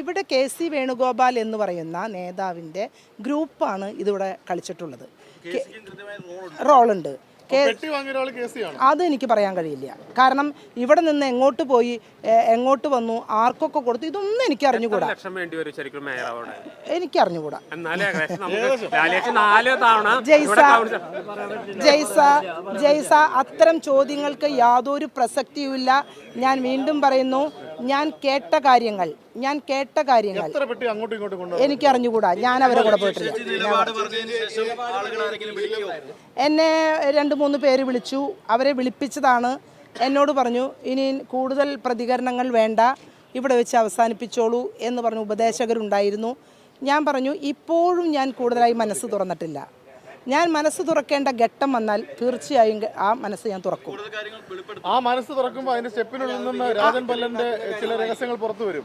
ഇവിടെ കെ.സി. വേണുഗോപാൽ എന്ന് പറയുന്ന നേതാവിൻ്റെ ഗ്രൂപ്പാണ് ഇതിവിടെ കളിച്ചിട്ടുള്ളത്. റോളുണ്ട്. അത് എനിക്ക് പറയാൻ കഴിയില്ല. കാരണം ഇവിടെ നിന്ന് എങ്ങോട്ട് പോയി എങ്ങോട്ട് വന്നു ആർക്കൊക്കെ കൊടുത്തു ഇതൊന്നും എനിക്ക് അറിഞ്ഞുകൂടാ. എനിക്ക് അറിഞ്ഞുകൂടാ. ജയ്സ അത്തരം ചോദ്യങ്ങൾക്ക് യാതൊരു പ്രസക്തിയുമില്ല. ഞാൻ വീണ്ടും പറയുന്നു, ഞാൻ കേട്ട കാര്യങ്ങൾ എനിക്ക് അറിഞ്ഞുകൂടാ. ഞാൻ അവരെ കൂടെ പോയിട്ടില്ല. എന്നെ 2-3 പേര് വിളിച്ചു. അവരെ വിളിപ്പിച്ചതാണ്. എന്നോട് പറഞ്ഞു ഇനി കൂടുതൽ പ്രതികരണങ്ങൾ വേണ്ട, ഇവിടെ വെച്ച് അവസാനിപ്പിച്ചോളൂ എന്ന് പറഞ്ഞു ഉപദേശകരുണ്ടായിരുന്നു. ഞാൻ പറഞ്ഞു ഇപ്പോഴും ഞാൻ കൂടുതലായി മനസ്സ് തുറന്നിട്ടില്ല. ഞാൻ മനസ്സ് തുറക്കേണ്ട ഘട്ടം വന്നാൽ തീർച്ചയായും ആ മനസ്സ് ഞാൻ തുറക്കും. ആ മനസ്സ് തുറക്കുമ്പോൾ അതിന്റെ സ്റ്റെപ്പിനുള്ളിൽ നിന്ന് രാജൻ പല്ലന്റെ ചില രഹസ്യങ്ങൾ പുറത്തു വരും.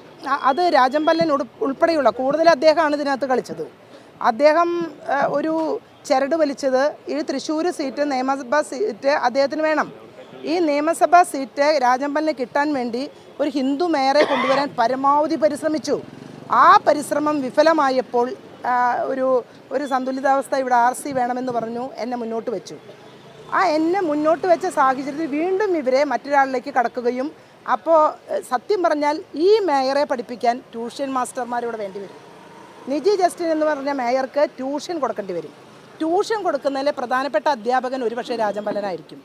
അത് രാജൻ പല്ലൻ ഉൾപ്പെടെയുള്ള കൂടുതൽ അദ്ദേഹമാണ് ഇതിനകത്ത് കളിച്ചത്. അദ്ദേഹം ഒരു ചരട് വലിച്ചത് ഈ തൃശ്ശൂർ സീറ്റ്, നിയമസഭാ സീറ്റ് അദ്ദേഹത്തിന് വേണം. ഈ നിയമസഭാ സീറ്റ് രാജൻ പല്ലന് കിട്ടാൻ വേണ്ടി ഒരു ഹിന്ദു മേയറെ കൊണ്ടുവരാൻ പരമാവധി പരിശ്രമിച്ചു. ആ പരിശ്രമം വിഫലമായപ്പോൾ ഒരു സന്തുലിതാവസ്ഥ ഇവിടെ RC വേണമെന്ന് പറഞ്ഞു എന്നെ മുന്നോട്ട് വെച്ചു. എന്നെ മുന്നോട്ട് വെച്ച സാഹചര്യത്തിൽ വീണ്ടും ഇവരെ മറ്റൊരാളിലേക്ക് കടക്കുകയും, അപ്പോൾ സത്യം പറഞ്ഞാൽ ഈ മേയറെ പഠിപ്പിക്കാൻ ട്യൂഷൻ മാസ്റ്റർമാരിവിടെ വേണ്ടി വരും. നിജി ജസ്റ്റിൻ എന്ന് പറഞ്ഞ മേയർക്ക് ട്യൂഷൻ കൊടുക്കേണ്ടി വരും. ട്യൂഷൻ കൊടുക്കുന്നതിലെ പ്രധാനപ്പെട്ട അധ്യാപകൻ ഒരുപക്ഷെ രാജൻ പല്ലനായിരിക്കും.